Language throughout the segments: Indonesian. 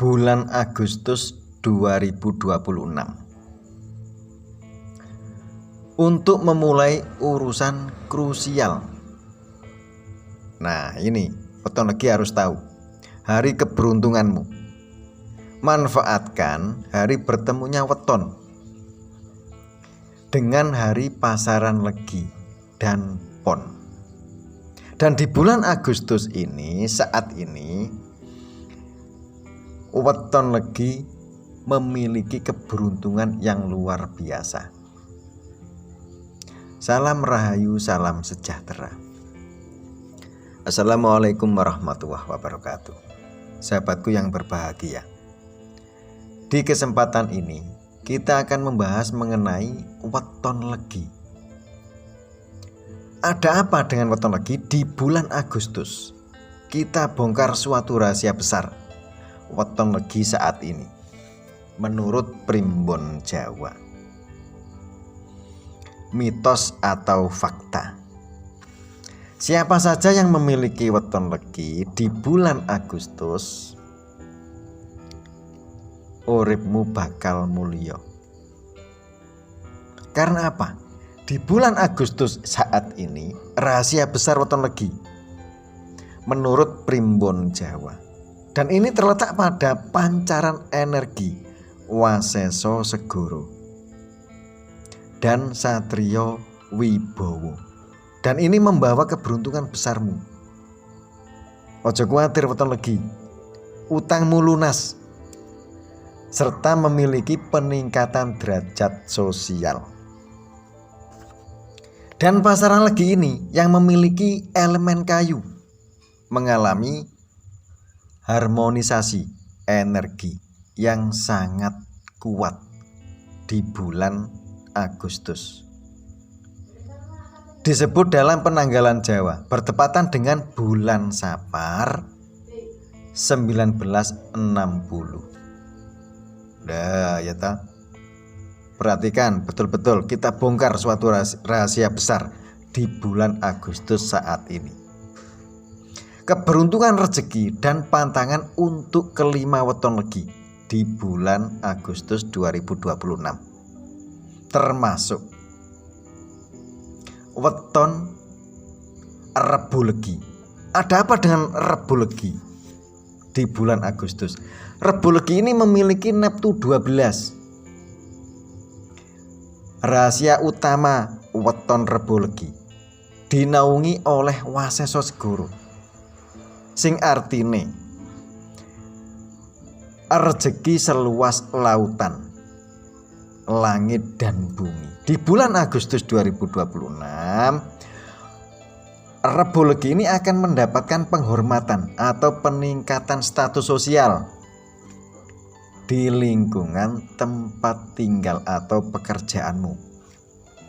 bulan Agustus 2026 untuk memulai urusan krusial. Nah, ini weton legi harus tahu hari keberuntunganmu. Manfaatkan hari bertemunya weton dengan hari pasaran legi dan pon. Dan di bulan Agustus ini, saat ini weton legi memiliki keberuntungan yang luar biasa. Salam rahayu, salam sejahtera. Assalamualaikum warahmatullahi wabarakatuh. Sahabatku yang berbahagia, di kesempatan ini kita akan membahas mengenai weton legi. Ada apa dengan weton legi di bulan Agustus? Kita bongkar suatu rahasia besar weton legi saat ini menurut Primbon Jawa. Mitos atau fakta? Siapa saja yang memiliki weton legi di bulan Agustus, uripmu bakal mulya. Karena apa? Di bulan Agustus saat ini rahasia besar weton legi menurut Primbon Jawa. Dan ini terletak pada pancaran energi Waseso Segoro dan Satrio Wibowo. Dan ini membawa keberuntungan besarmu. Ojo kuatir weton legi, utangmu lunas serta memiliki peningkatan derajat sosial. Dan pasaran legi ini yang memiliki elemen kayu mengalami harmonisasi energi yang sangat kuat di bulan Agustus. Disebut dalam penanggalan Jawa bertepatan dengan bulan Sapar 1960. Dah ya ta. Perhatikan betul-betul, kita bongkar suatu rahasia besar di bulan Agustus saat ini. Keberuntungan rezeki dan pantangan untuk kelima weton legi di bulan Agustus 2026. Termasuk weton Rebu Legi. Ada apa dengan Rebu Legi di bulan Agustus? Rebu Legi ini memiliki neptu 12. Rahasia utama weton Rebu Legi dinaungi oleh Waseso Segoro, sing artine rezeki seluas lautan, langit dan bumi. Di bulan Agustus 2026 Rebu Legi ini akan mendapatkan penghormatan atau peningkatan status sosial di lingkungan tempat tinggal atau pekerjaanmu.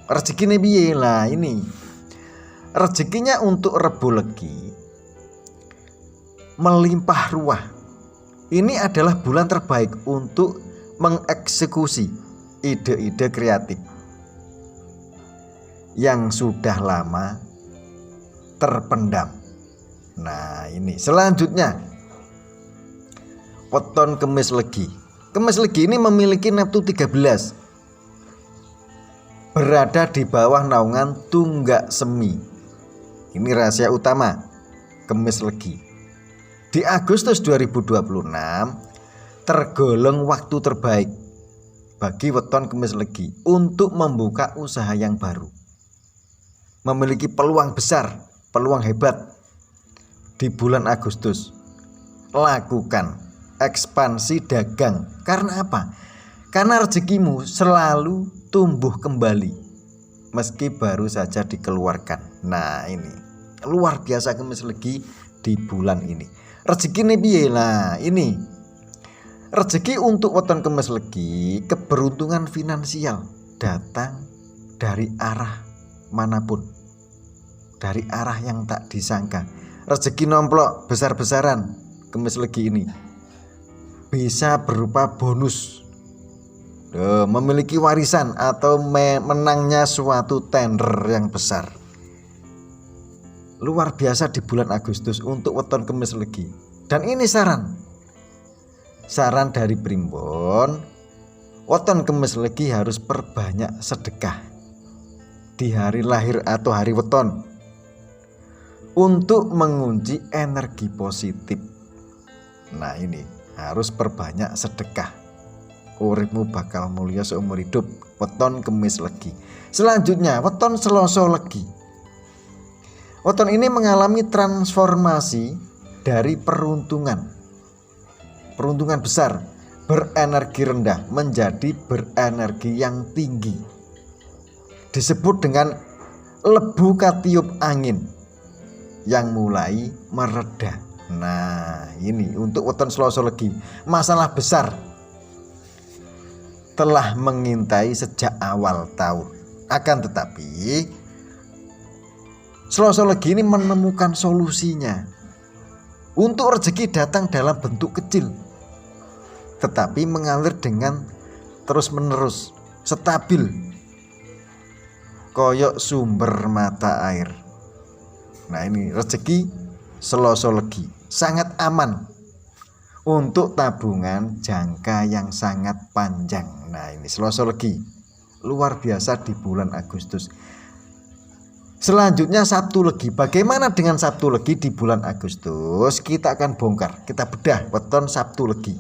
Rezeki piye lah ini? Rezekinya untuk Rebu Legi melimpah ruah. Ini adalah bulan terbaik untuk mengeksekusi ide-ide kreatif yang sudah lama terpendam. Nah, ini selanjutnya weton Kemis Legi. Kemis Legi ini memiliki neptu 13, berada di bawah naungan Tunggak Semi. Ini rahasia utama Kemis Legi. Di Agustus 2026 tergolong waktu terbaik bagi weton Kemis Legi untuk membuka usaha yang baru. Memiliki peluang besar, peluang hebat di bulan Agustus. Lakukan ekspansi dagang. Karena apa? Karena rezekimu selalu tumbuh kembali meski baru saja dikeluarkan. Nah, ini luar biasa Kemis Legi di bulan ini. Rezeki ini piye lah? Ini rezeki untuk weton Kemis Legi, keberuntungan finansial datang dari arah manapun, dari arah yang tak disangka. Rezeki nomplok besar-besaran Kemis Legi ini bisa berupa bonus, memiliki warisan atau menangnya suatu tender yang besar. Luar biasa di bulan Agustus untuk weton Kemis Legi. Dan ini saran, saran dari Primbon, weton Kemis Legi harus perbanyak sedekah di hari lahir atau hari weton untuk mengunci energi positif. Nah ini harus perbanyak sedekah. Uripmu bakal mulia seumur hidup. Weton Kemis Legi. Selanjutnya weton Selasa Legi. Weton ini mengalami transformasi dari peruntungan besar, berenergi rendah menjadi berenergi yang tinggi. Disebut dengan lebu katiup angin yang mulai mereda. Nah ini untuk weton Selasa Legi. Masalah besar telah mengintai sejak awal tahun. Akan tetapi Selasa Legi ini menemukan solusinya. Untuk rezeki datang dalam bentuk kecil, tetapi mengalir dengan terus menerus, stabil, koyok sumber mata air. Nah ini rezeki Selasa Legi sangat aman untuk tabungan jangka yang sangat panjang. Nah ini Selasa Legi luar biasa di bulan Agustus. Selanjutnya Sabtu Legi. Bagaimana dengan Sabtu Legi di bulan Agustus? Kita akan bongkar, kita bedah weton Sabtu Legi.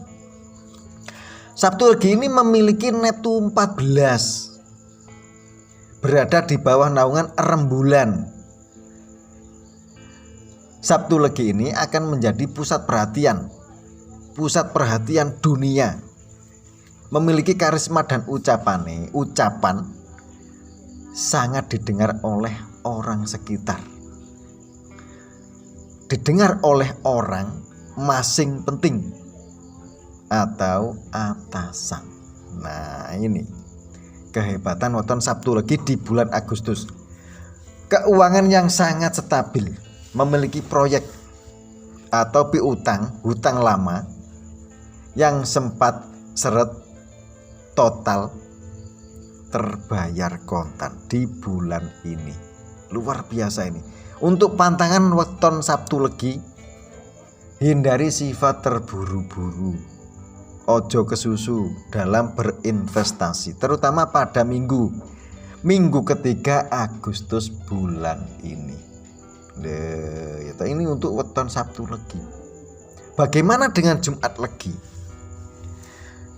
Sabtu Legi ini memiliki Neptu 14, berada di bawah naungan rembulan. Sabtu Legi ini akan menjadi pusat perhatian dunia, memiliki karisma dan ucapan sangat didengar oleh orang sekitar, didengar oleh orang masing penting atau atasan. Nah ini kehebatan weton Sabtu Legi di bulan Agustus. Keuangan yang sangat stabil, memiliki proyek atau piutang, hutang lama yang sempat seret total terbayar kontan di bulan ini. Luar biasa ini. Untuk pantangan weton Sabtu Legi, hindari sifat terburu-buru, ojo kesusu dalam berinvestasi, terutama pada minggu ketiga Agustus bulan ini. Ini untuk weton Sabtu Legi. Bagaimana dengan Jumat Legi?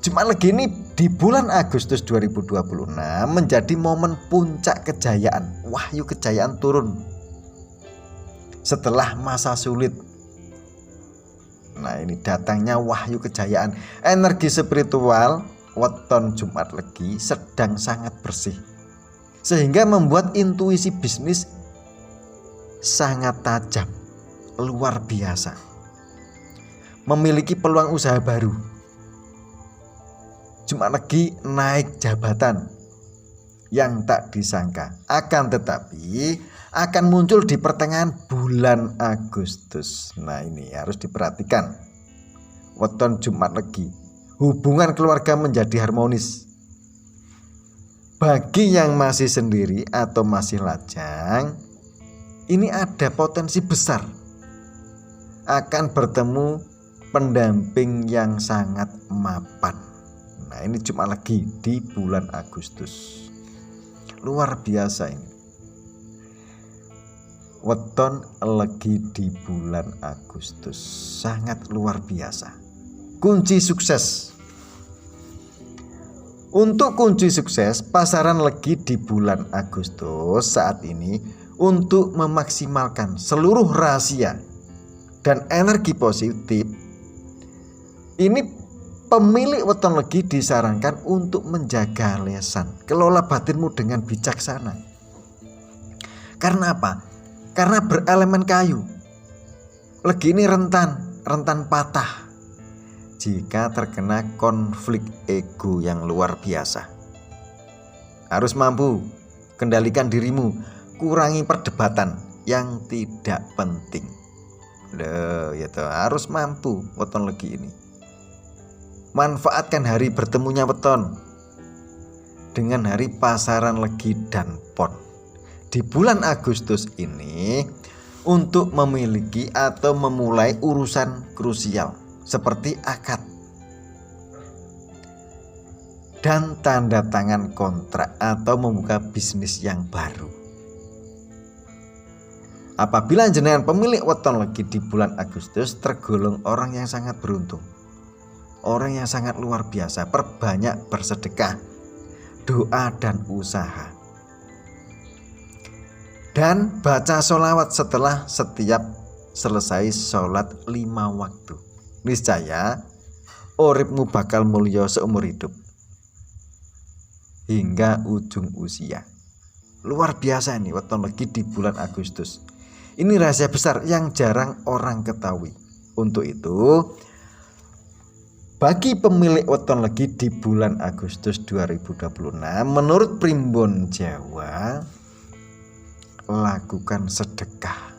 Jumat Legi ini di bulan Agustus 2026 menjadi momen puncak kejayaan. Wahyu kejayaan turun setelah masa sulit. Nah ini datangnya wahyu kejayaan. Energi spiritual weton Jumat Legi sedang sangat bersih, sehingga membuat intuisi bisnis sangat tajam, luar biasa. Memiliki peluang usaha baru. Jumat Legi naik jabatan yang tak disangka. Akan tetapi akan muncul di pertengahan bulan Agustus. Nah ini harus diperhatikan. Weton Jumat Legi, hubungan keluarga menjadi harmonis. Bagi yang masih sendiri atau masih lajang, ini ada potensi besar akan bertemu pendamping yang sangat mapan. Nah ini Jumat Legi di bulan Agustus. Luar biasa ini. Weton Legi di bulan Agustus sangat luar biasa. Kunci sukses. Untuk kunci sukses pasaran Legi di bulan Agustus saat ini untuk memaksimalkan seluruh rahasia dan energi positif, ini pemilik weton Legi disarankan untuk menjaga lesan, kelola batinmu dengan bijaksana. Karena apa? Karena berelemen kayu. Legi ini rentan patah jika terkena konflik ego yang luar biasa. Harus mampu kendalikan dirimu, kurangi perdebatan yang tidak penting. Harus mampu weton Legi ini. Manfaatkan hari bertemunya weton dengan hari pasaran Legi dan Pon di bulan Agustus ini untuk memiliki atau memulai urusan krusial seperti akad, dan tanda tangan kontrak atau membuka bisnis yang baru. Apabila jenengan pemilik weton legi di bulan Agustus, tergolong orang yang sangat beruntung, orang yang sangat luar biasa. Perbanyak bersedekah, doa dan usaha, dan baca sholawat setelah setiap selesai sholat 5 waktu. Niscaya uripmu bakal mulya seumur hidup hingga ujung usia. Luar biasa ini weton legi di bulan Agustus. Ini rahasia besar yang jarang orang ketahui. Untuk itu, bagi pemilik weton legi di bulan Agustus 2026, menurut Primbon Jawa, lakukan sedekah.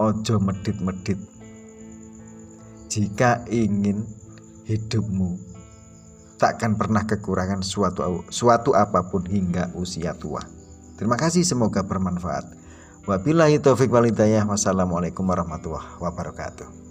Ojo medit-medit. Jika ingin hidupmu takkan pernah kekurangan suatu apapun hingga usia tua. Terima kasih, semoga bermanfaat. Wabillahi taufiq wal hidayah. Wassalamualaikum warahmatullahi wabarakatuh.